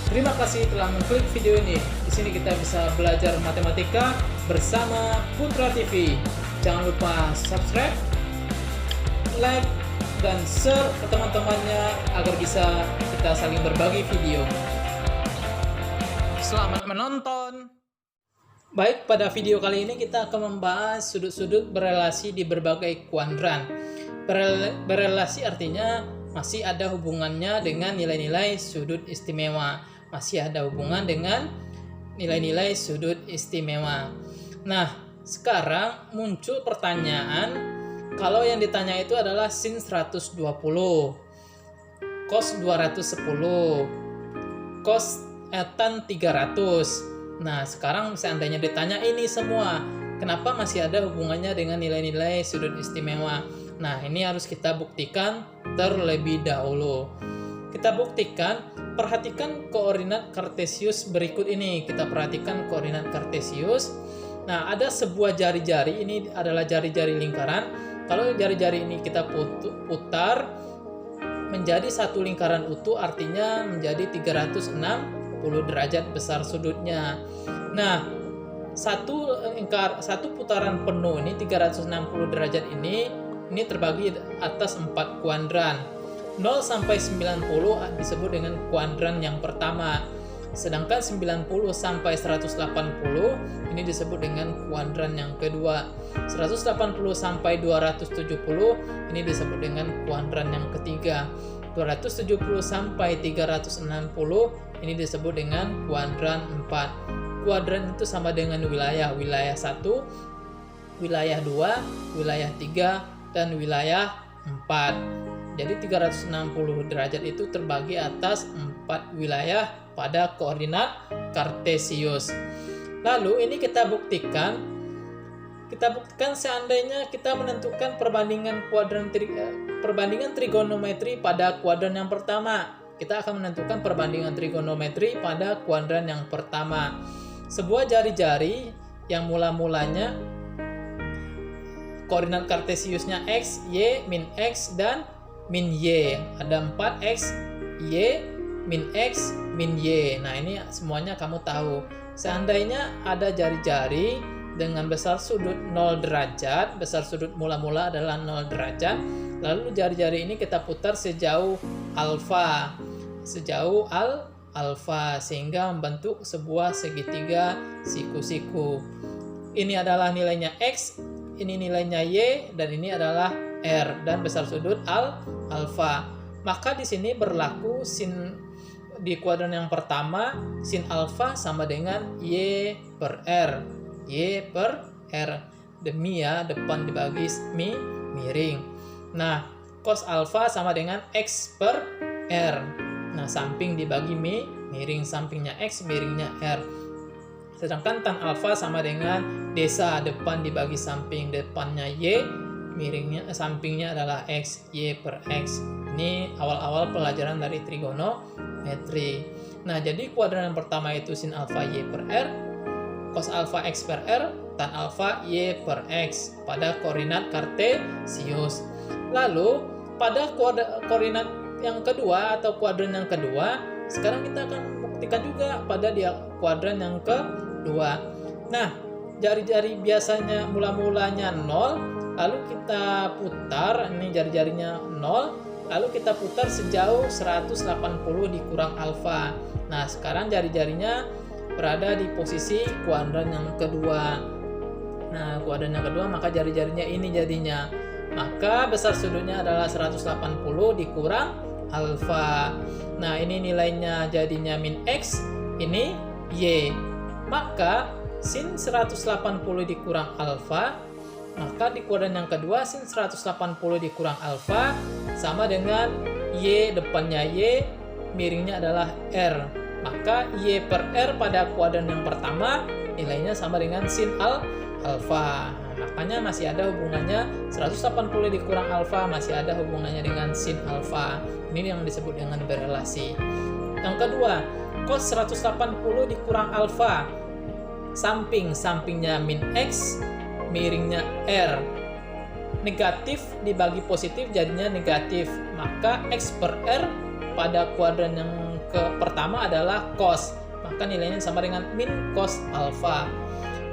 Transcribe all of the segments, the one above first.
Terima kasih telah mengklik video ini. Di sini kita bisa belajar matematika bersama Putra TV. Jangan lupa subscribe, like, dan share ke teman-temannya agar bisa kita saling berbagi video. Selamat menonton. Baik, pada video kali ini kita akan membahas sudut-sudut berelasi di berbagai kuadran. Berelasi artinya masih ada hubungannya dengan nilai-nilai sudut istimewa. Masih ada hubungan dengan nilai-nilai sudut istimewa. Nah, sekarang muncul pertanyaan, kalau yang ditanya itu adalah sin 120, cos 210, cos tan 300. Nah, sekarang seandainya ditanya ini semua, kenapa masih ada hubungannya dengan nilai-nilai sudut istimewa? Nah, ini harus kita buktikan terlebih dahulu. Kita buktikan, perhatikan koordinat kartesius berikut ini. Kita perhatikan koordinat kartesius. Nah, ada sebuah jari-jari, ini adalah jari-jari lingkaran. Kalau jari-jari ini kita putar menjadi satu lingkaran utuh, artinya menjadi 360 derajat besar sudutnya. Nah, satu putaran penuh ini 360 derajat ini terbagi atas 4 kuadran. 0 sampai 90 disebut dengan kuadran yang pertama. Sedangkan 90 sampai 180 ini disebut dengan kuadran yang kedua. 180 sampai 270 ini disebut dengan kuadran yang ketiga. 270 sampai 360 ini disebut dengan kuadran 4. Kuadran itu sama dengan wilayah 1, wilayah 2, wilayah 3, dan wilayah 4. Jadi 360 derajat itu terbagi atas 4 wilayah pada koordinat kartesius. Lalu ini kita buktikan seandainya kita menentukan perbandingan trigonometri pada kuadran yang pertama. Kita akan menentukan perbandingan trigonometri pada kuadran yang pertama. Sebuah jari-jari yang mula-mulanya koordinat kartesiusnya x, y, min x, dan min y. Ada 4x, y, min x, min y. Nah, ini semuanya kamu tahu. Seandainya ada jari-jari dengan besar sudut 0 derajat, besar sudut mula-mula adalah 0 derajat, lalu jari-jari ini kita putar sejauh alfa. Sejauh alfa, sehingga membentuk sebuah segitiga siku-siku. Ini adalah nilainya x, ini nilainya y, dan ini adalah r, dan besar sudut alfa. Maka di sini berlaku di kuadran yang pertama, sin alfa sama dengan y per r. Y per r. Demi ya, depan dibagi miring. Nah, cos alfa sama dengan x per r. Nah, samping dibagi miring, sampingnya x, miringnya r. Sedangkan tan alfa sama dengan desa, depan dibagi samping, depannya y, miringnya sampingnya adalah x, y per x. Ini awal-awal pelajaran dari trigonometri. Nah, jadi kuadran yang pertama itu sin alfa y per r, cos alfa x per r, tan alfa y per x pada koordinat kartesius. Lalu pada koordinat yang kedua atau kuadran yang kedua, sekarang kita akan buktikan juga pada kuadran yang kedua. Nah, jari-jari biasanya mula-mulanya 0, lalu kita putar, ini jari-jarinya 0, lalu kita putar sejauh 180 dikurang alfa. Nah, sekarang jari-jarinya berada di posisi kuadran yang kedua. Nah, kuadran yang kedua, maka jari-jarinya ini jadinya. Maka besar sudutnya adalah 180 dikurang alfa. Nah, ini nilainya jadinya min x, ini y. Maka sin 180 dikurang alfa, maka di kuadran yang kedua sin 180 dikurang alfa sama dengan y, depannya y, miringnya adalah r. Maka y per r pada kuadran yang pertama nilainya sama dengan sin alfa. Makanya masih ada hubungannya 180 dikurang alfa, masih ada hubungannya dengan sin alfa. Ini yang disebut dengan berelasi. Yang kedua, cos 180 dikurang alfa. Sampingnya min x, miringnya r. Negatif dibagi positif jadinya negatif. Maka x per r pada kuadran yang pertama adalah cos, maka nilainya sama dengan min cos alfa.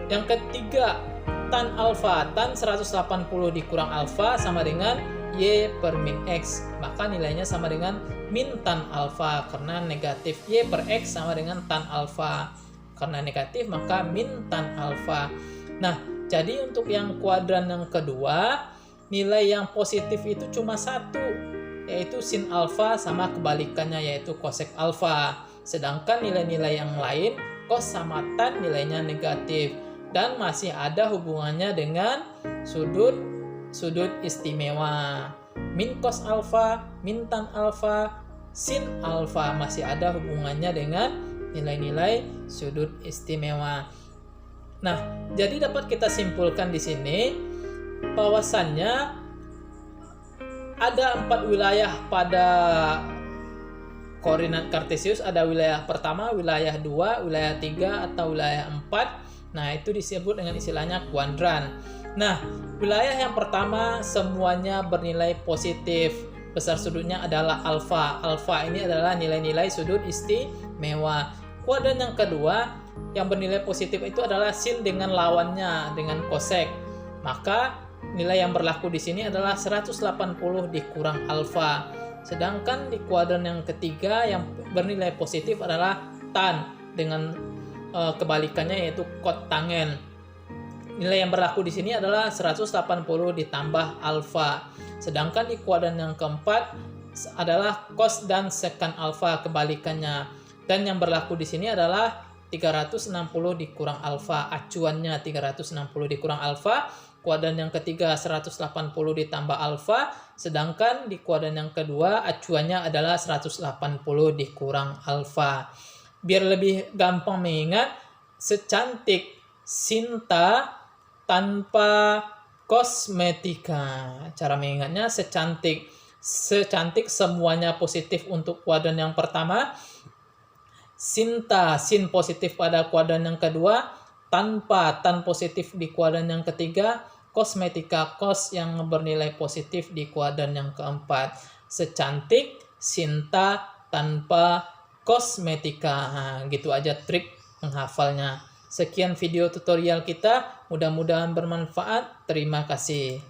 Yang ketiga, tan alfa. Tan 180 dikurang alfa sama dengan y per min x, maka nilainya sama dengan min tan alfa, karena negatif. Y per x sama dengan tan alfa, karena negatif maka min tan alfa. Nah, jadi untuk yang kuadran yang kedua, nilai yang positif itu cuma satu, yaitu sin alfa sama kebalikannya, yaitu cosec alfa. Sedangkan nilai-nilai yang lain, cos sama tan nilainya negatif. Dan masih ada hubungannya dengan sudut istimewa. Min cos alfa, min tan alfa, sin alfa masih ada hubungannya dengan nilai-nilai sudut istimewa. Nah, jadi dapat kita simpulkan di sini bahwasannya ada 4 wilayah pada koordinat kartesius. Ada wilayah pertama, wilayah 2, wilayah 3, atau wilayah 4. Nah, itu disebut dengan istilahnya kuadran. Nah, wilayah yang pertama semuanya bernilai positif. Besar sudutnya adalah alfa. Alfa ini adalah nilai-nilai sudut istimewa. Kuadran yang kedua yang bernilai positif itu adalah sin dengan lawannya, dengan cosec. Maka nilai yang berlaku di sini adalah 180 dikurang alfa. Sedangkan di kuadran yang ketiga yang bernilai positif adalah tan dengan kebalikannya, yaitu cot tangen. Nilai yang berlaku di sini adalah 180 ditambah alfa. Sedangkan di kuadran yang keempat adalah cos dan sekan alfa, kebalikannya. Dan yang berlaku di sini adalah 360 dikurang alfa, acuannya 360 dikurang alfa. Kuadran yang ketiga 180 ditambah alfa, sedangkan di kuadran yang kedua acuannya adalah 180 dikurang alfa. Biar lebih gampang mengingat, secantik Sinta tanpa kosmetika. Cara mengingatnya secantik semuanya positif untuk kuadran yang pertama, Sinta sin positif pada kuadran yang kedua, tanpa tan positif di kuadran yang ketiga, kosmetika kos yang bernilai positif di kuadran yang keempat. Secantik Sinta tanpa kosmetika. Nah, gitu aja trik menghafalnya. Sekian video tutorial kita, mudah-mudahan bermanfaat. Terima kasih.